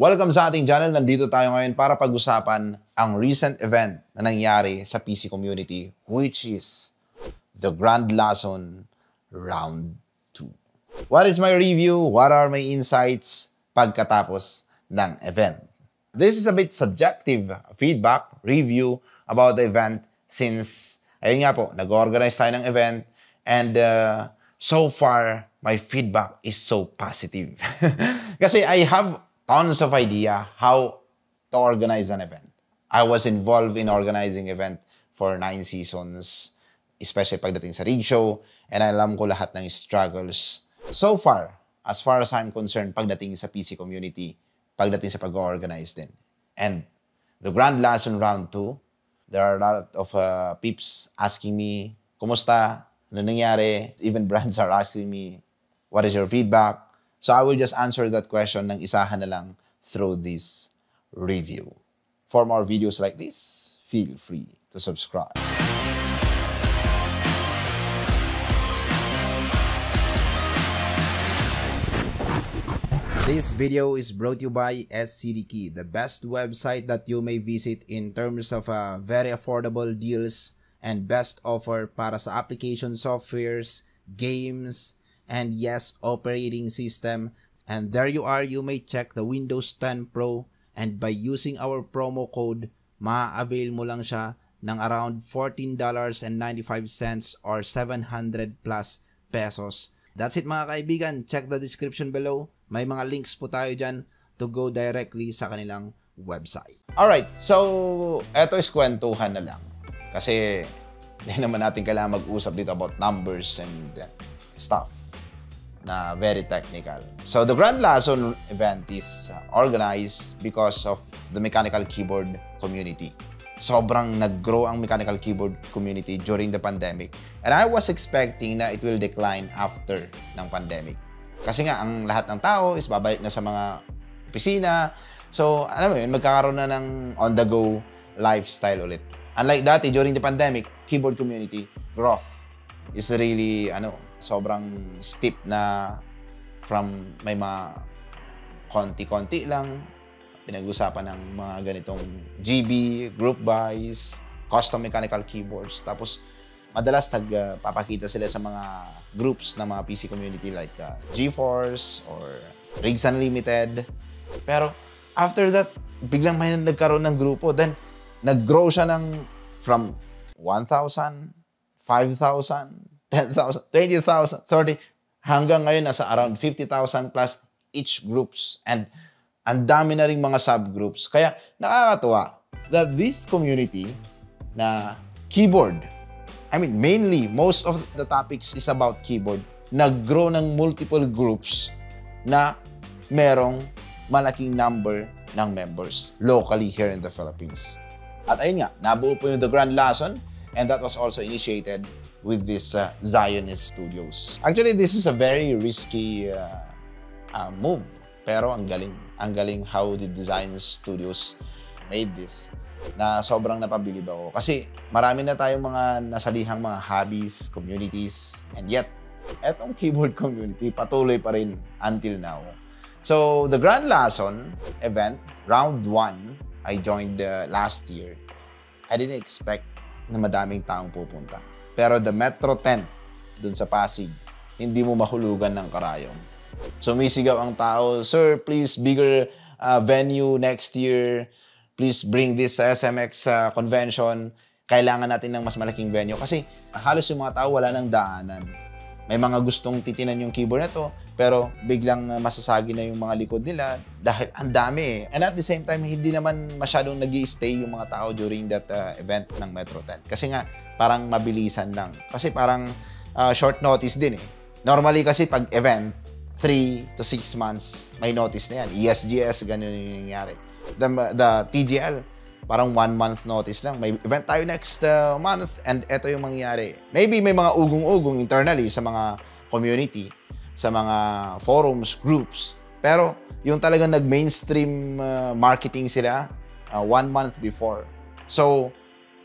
Welcome sa ating channel. Nandito tayo ngayon para pag-usapan ang recent event na nangyari sa PC community, which is the Grand Lason Round 2. What is my review? What are my insights pagkatapos ng event? This is a bit subjective feedback, review about the event since, ayun nga po, nag-organize tayo ng event and so far, my feedback is so positive. Kasi I have tons of idea how to organize an event. I was involved in organizing event for 9 seasons, especially pagdating sa rig show, and alam ko lahat ng struggles. So far as I'm concerned, pagdating sa PC community, pagdating sa pag-organize din. And the Grand Lason Round 2, there are a lot of peeps asking me, kumusta? Ano nangyari? Even brands are asking me, what is your feedback? So I will just answer that question ng isahan na lang through this review. For more videos like this, feel free to subscribe. This video is brought to you by SCDKey, the best website that you may visit in terms of very affordable deals and best offer para sa application softwares, games, and yes, operating system. And there you are, you may check the Windows 10 Pro, and by using our promo code, ma-avail mo lang siya ng around $14.95 or 700 plus pesos. That's it mga kaibigan, check the description below. May mga links po tayo dyan to go directly sa kanilang website. Alright, so eto is kwentuhan na lang. Kasi hindi naman natin kailangan mag-usap dito about numbers and stuff na very technical. So the Grand Lason event is organized because of the mechanical keyboard community. Sobrang nag-grow ang mechanical keyboard community during the pandemic. And I was expecting na it will decline after ng pandemic. Kasi nga, ang lahat ng tao is babalik na sa mga opisina. So, alam mo yun, magkakaroon na ng on-the-go lifestyle ulit. Unlike dati, during the pandemic, keyboard community growth is really, sobrang steep na from may mga konti-konti lang, pinag-usapan ng mga ganitong GB, group buys, custom mechanical keyboards. Tapos, madalas nagpapakita sila sa mga groups ng mga PC community like GeForce or Rigs Unlimited. Pero, after that, biglang may nagkaroon ng grupo. Then, nag-grow siya from 1,000, 5,000, 10,000, 20,000, 30, hanggang ngayon nasa around 50,000 plus each groups. And ang dami na rin mga subgroups. Kaya nakakatuwa that this community na keyboard, mainly, most of the topics is about keyboard, nag-grow ng multiple groups na merong malaking number ng members locally here in the Philippines. At ayun nga, nabuo po yung The Grand Lason, and that was also initiated with this Zionist Studios. Actually, this is a very risky move. Pero ang galing. Ang galing how the Zionist Studios made this. Na sobrang napabilib ako. Kasi marami na tayong mga nasalihang mga hobbies, communities, and yet, etong keyboard community patuloy pa rin until now. So, the Grand Lason event, round 1, I joined last year. I didn't expect na madaming taong pupunta. Pero the Metro tent dun sa Pasig, hindi mo mahulugan ng karayom. Sumisigaw ang tao, "Sir, please bigger venue next year. Please bring this SMX convention. Kailangan natin ng mas malaking venue." Kasi halos yung mga tao wala nang daanan. May mga gustong titinan yung keyboard na to, pero biglang masasagi na yung mga likod nila dahil ang dami eh. And at the same time, hindi naman masyadong nag-i-stay yung mga tao during that event ng Metro 10. Kasi nga, parang mabilisan lang. Kasi parang short notice din eh. Normally kasi pag event, 3 to 6 months, may notice na yan. ESGS, ganun yung nangyari. The TGL, parang 1 month notice lang. May event tayo next month, and eto yung mangyayari. Maybe may mga ugong-ugong internally sa mga community, sa mga forums, groups. Pero yung talagang nag-mainstream marketing sila 1 month before. So,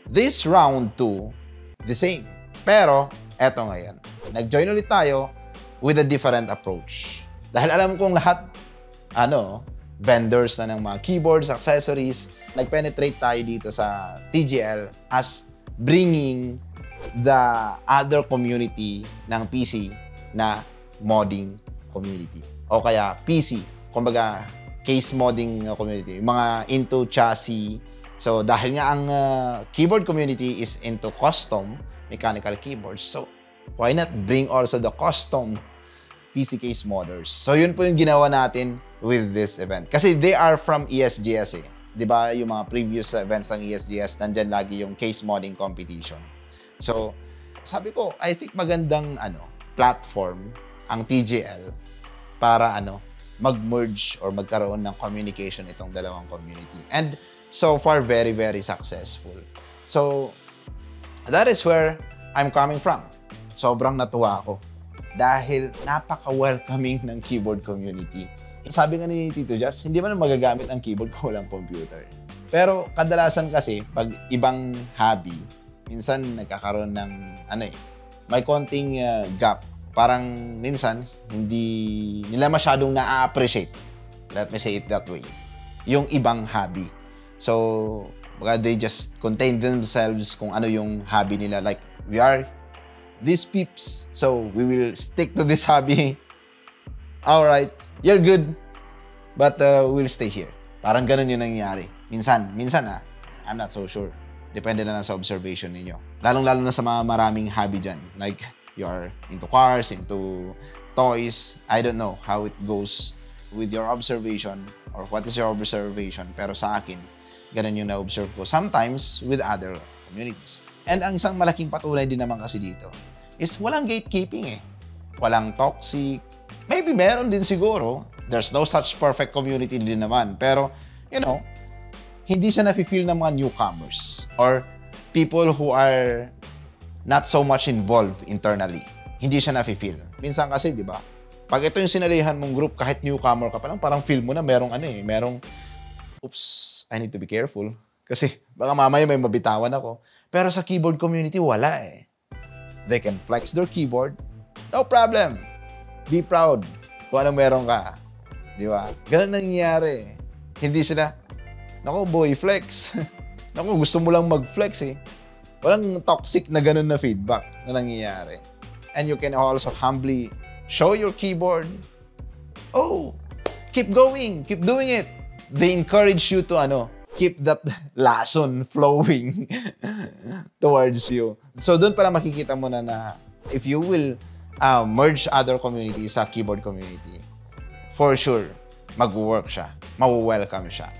this round 2, the same. Pero, eto ngayon. Nag-join ulit tayo with a different approach. Dahil alam kong lahat, vendors na ng mga keyboards, accessories. Nag-penetrate tayo dito sa TGL as bringing the other community ng PC na modding community. O kaya PC, kumbaga case modding community. Yung mga into chassis. So dahil nga ang keyboard community is into custom mechanical keyboards, so why not bring also the custom PC case modders? So yun po yung ginawa natin with this event. Kasi they are from ESGS eh. 'Di ba yung mga previous events ng ESGS, nandyan lagi yung case modding competition. So sabi ko, I think magandang platform ang TGL para mag-merge or magkaroon ng communication itong dalawang community. And so far, very, very successful. So that is where I'm coming from. Sobrang natuwa ako dahil napaka-welcoming ng keyboard community. Sabi nga ni Tito Jazz, hindi man magagamit ang keyboard kung walang computer. Pero kadalasan kasi, pag ibang hobby, minsan nagkakaroon ng may konting gap. Parang minsan, hindi nila masyadong na-appreciate. Let me say it that way. Yung ibang hobby. So, they just contain themselves kung ano yung hobby nila. Like, we are these peeps, so we will stick to this hobby. Alright, you're good, but we'll stay here. Parang ganun yung nangyayari. Minsan I'm not so sure. Depende na lang sa observation ninyo. Lalong-lalo na sa mga maraming hobby dyan. Like, you are into cars, into toys. I don't know how it goes with your observation or what is your observation. Pero sa akin, ganun yung na-observe ko. Sometimes with other communities. And ang isang malaking patunay din naman kasi dito is walang gatekeeping eh. Walang toxic. Maybe meron din siguro. There's no such perfect community din naman. Pero, hindi siya nafe-feel ng mga newcomers or people who are not so much involved internally. Hindi siya nafe-feel. Minsan kasi, di ba? Pag ito yung sinalihan mong group, kahit newcomer ka pa lang, parang feel mo na merong oops, I need to be careful. Kasi baka mamaya may mabitawan ako. Pero sa keyboard community, wala eh. They can flex their keyboard. No problem. Be proud kung anong meron ka. Di ba? Ganun nangyayari. Hindi sila, boy, flex. Gusto mo lang mag-flex eh. Walang toxic na ganun na feedback na nangyayari. And you can also humbly show your keyboard. Oh, keep going. Keep doing it. They encourage you to keep that lason flowing towards you. So, doon pala makikita mo na if you will merge other communities sa keyboard community, for sure, mag-work siya. Mawu-welcome siya.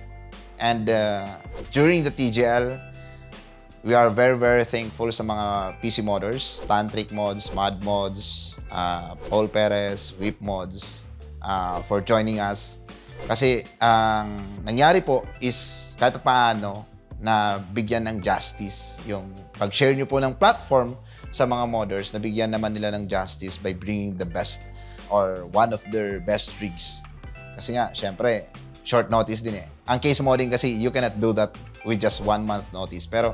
And during the TGL, we are very, very thankful sa mga PC modders, Tantric Mods, Mad Mods, Paul Perez, Whip Mods, for joining us. Kasi ang nangyari po is kahit paano na bigyan ng justice yung pag-share nyo po ng platform sa mga modders, na bigyan naman nila ng justice by bringing the best or one of their best rigs. Kasi nga, syempre, short notice din eh. Ang case modding kasi, you cannot do that with just 1 month notice. Pero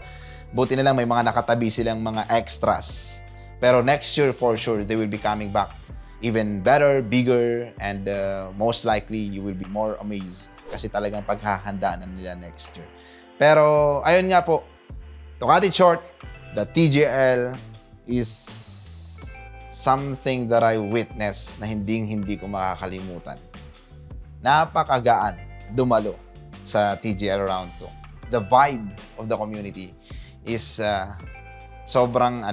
buti na lang may mga nakatabi silang mga extras. Pero next year, for sure, they will be coming back even better, bigger, and most likely, you will be more amazed kasi talagang paghahandaan na nila next year. Pero, ayun nga po, to cut it short, the TGL is something that I witnessed na hindi ko makakalimutan. Napakagaan dumalo sa TGL Round 2. The vibe of the community is sobrang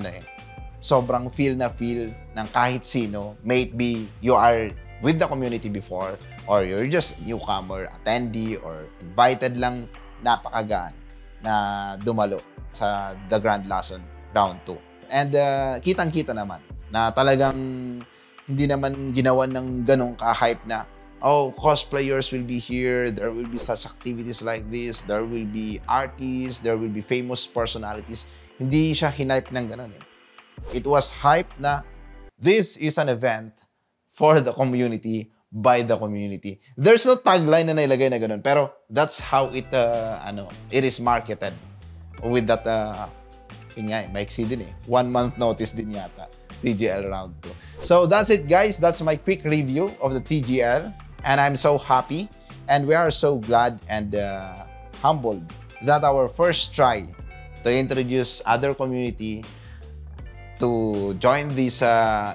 sobrang feel ng kahit sino, may it be you are with the community before or you're just newcomer, attendee, or invited lang, napakagaan na dumalo sa The Grand Lason Round 2. And kitang-kita naman na talagang hindi naman ginawan ng ganong ka-hype na, oh, cosplayers will be here, there will be such activities like this, there will be artists, there will be famous personalities. Hindi siya hinype ng ganon eh. It was hype na this is an event for the community, by the community. There's no tagline na nailagay na ganun, pero that's how it is marketed with that maiksi din eh. 1 month notice din yata, TGL Round 2. So that's it guys, that's my quick review of the TGL, and I'm so happy And we are so glad and humbled that our first try to introduce other community to join this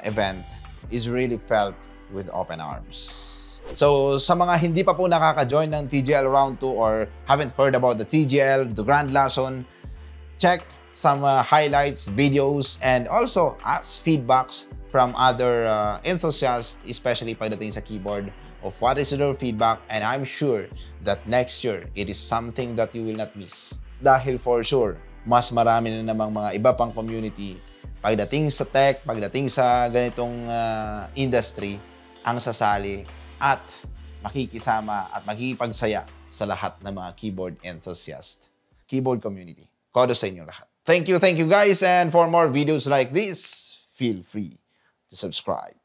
event is really felt with open arms. So sa mga hindi pa po nakaka-join ng TGL Round 2 or haven't heard about the TGL, the Grand Lason, check some highlights, videos, and also ask feedbacks from other enthusiasts, especially pagdating sa keyboard, of what is their feedback, and I'm sure that next year, it is something that you will not miss. Dahil for sure, mas marami na namang mga iba pang community pagdating sa tech, pagdating sa ganitong industry, ang sasali at makikisama at makikipagsaya sa lahat ng mga keyboard enthusiast, keyboard community. Kodo sa inyo lahat. Thank you guys, and for more videos like this, feel free to subscribe.